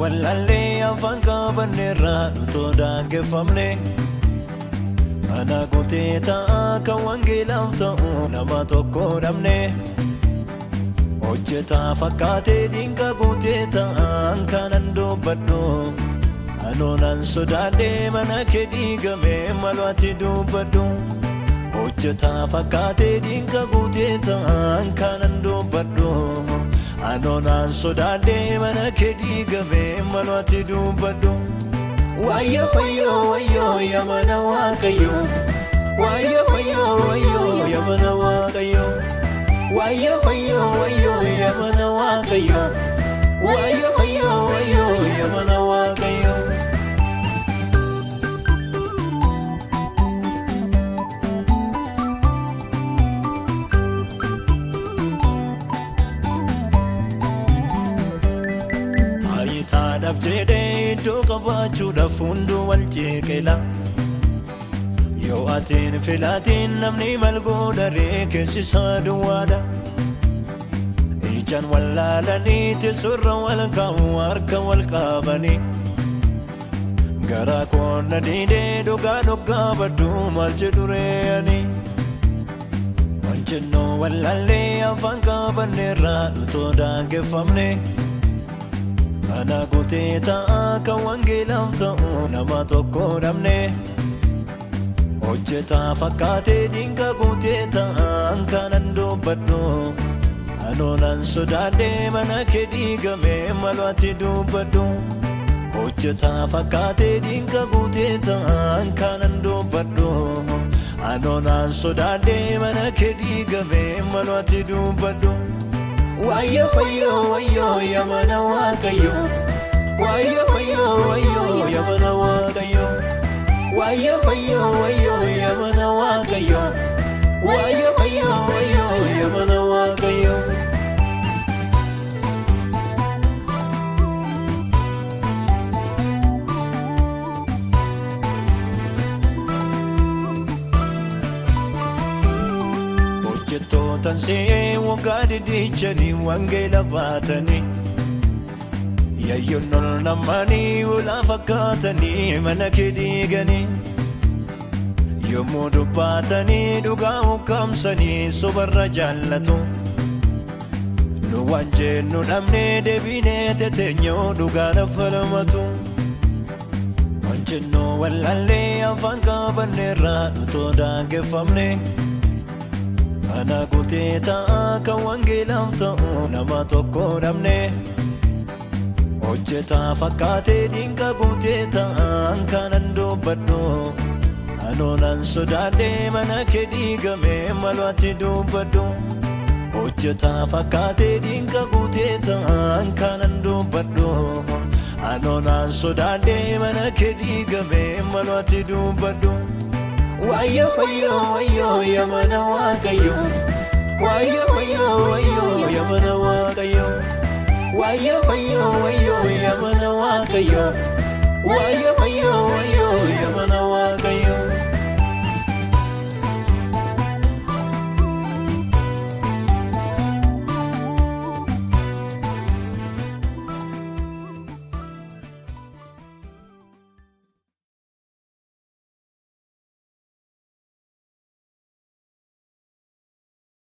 wallalee afaan qabanneerraa nutoo daangeffamne mana kutee ta'a kan wangeelaaf ta'u nama tokko dhabne hojjetaa fakkaatee dinqa kutee ta'an kanan dubbadhu anoonan sodaadhee mana kee diigame maluutti dubbadhu hojjetaa fakkaatee dinqa kutee ta'an kanan dubbadhu anoonan sodaadhee mana kee diigame maluutti dubbadhu wayyo wayyo wayyo yamana waaqayyo wayyo wayyo wayyo yamana waaqayyo wayyo wayyo wayyo yamana waaqayyo wayyo wayyo wayyo yamana waaqayyo ayitaadhaaf jedhee iddoo qabaachuudhaaf hunduu wal jeeqela yoo atiin filaatiin namni mal godharee keessisaa duwwaadha ijaan wallaalanii teessurra wal kaa'u harka wal qabanii garaa koonna diidee dhugaa dhuggaa badduu maal jedhu reeyanii wanjennoo wallaallee afaan qabanneerraa nutoo daangeffamne mana kutee ta'a kan wangeelaaf ta'u nama tokko dhabne hojjetaa fakkaatee dinqa kutee ta'an kanan dubbadhu anoonan sodaadhee mana kee diigame maluutti dubbadhu hojjetaa fakkaatee dinqa kutee ta'an kanan dubbadhu anoonan sodaadhee mana kee diigame maluutti dubbadhu wayyo wayyo wayyo yamana waaqayyo wayyo wayyo wayyo yamana waaqayyo wayyo wayyo wayyo yamana waaqayyo wayyo wayyo wayyo yamana waaqayyo hojjettootan si'ee waggaa diddiichanii wangeela baatanii yayyoon ol namanii ulaa fakkaatanii mana kee diiganii yommuu dubbatanii dhugaa ukkaamsanii sobarra jaallatu nu waan jennu dhabnee deebinee teteenyoo dhugaadhaaf falmatu waan jennoo wallaallee afaan qabanneerraa nutoo daangeffamne mana kutee ta'a kan wangeelaaf ta'u nama tokko dhabne hojjetaa fakkaatee dinqa kutee ta'an kanan dubbadhu anoonan sodaadhee mana kee diigame maluutti dubbadhu hojjetaa fakkaatee dinqa kutee ta'an kanan dubbadhu anoonan sodaadhee mana kee diigame maluutti dubbadhu wayyo wayyo wayyo yamana waaqayyo wayyo wayyo wayyo yamana waaqayyo wayyo wayyo wayyo yamana waaqayyo wayyo wayyo wayyo yamana